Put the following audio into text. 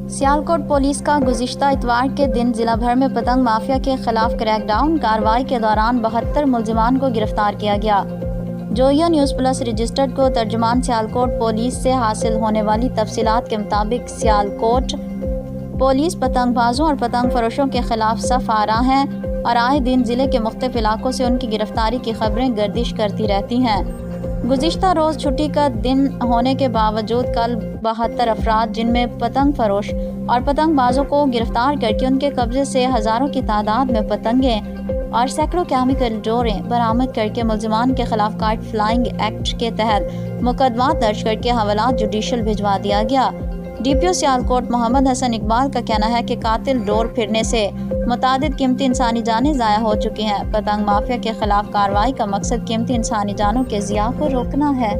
Sialkot police का गुज़िश्ता इतवार के दिन ज़िला भर में पतंग माफिया के खिलाफ क्रैकडाउन कार्रवाई के दौरान 72 मुलजिमान को गिरफ्तार किया गया। जोया न्यूज़ प्लस रजिस्टर्ड को तर्जुमान सियालकोट पुलिस से हासिल होने वाली तफसीलात के मुताबिक सियालकोट पुलिस पतंगबाजों और पतंग फरोशों के खिलाफ सफ आ रहा है और आए दिन ज़िले के मुख्तलिफ इलाकों से उनकी गिरफ्तारी की खबरें गर्दिश करती रहती हैं। गुज़िश्ता रोज़ छुट्टी का दिन होने के बावजूद कल 72 अफराद जिनमें पतंग फरोश और पतंगबाजों को गिरफ्तार करके उनके कब्जे से हज़ारों की तादाद में पतंगें और सैकड़ों केमिकल डोरें बरामद करके मुलजिमान के खिलाफ काइट फ्लाइंग एक्ट के तहत मुकदमा दर्ज करके हवालात जुडिशल भिजवा दिया गया। डीपीओ सियालकोट मोहम्मद हसन इकबाल का कहना है कि कातिल डोर फिरने से मुतादिद कीमती इंसानी जानें ज़ाया हो चुकी हैं। पतंग माफिया के खिलाफ कार्रवाई का मकसद कीमती इंसानी जानों के ज़िया को रोकना है।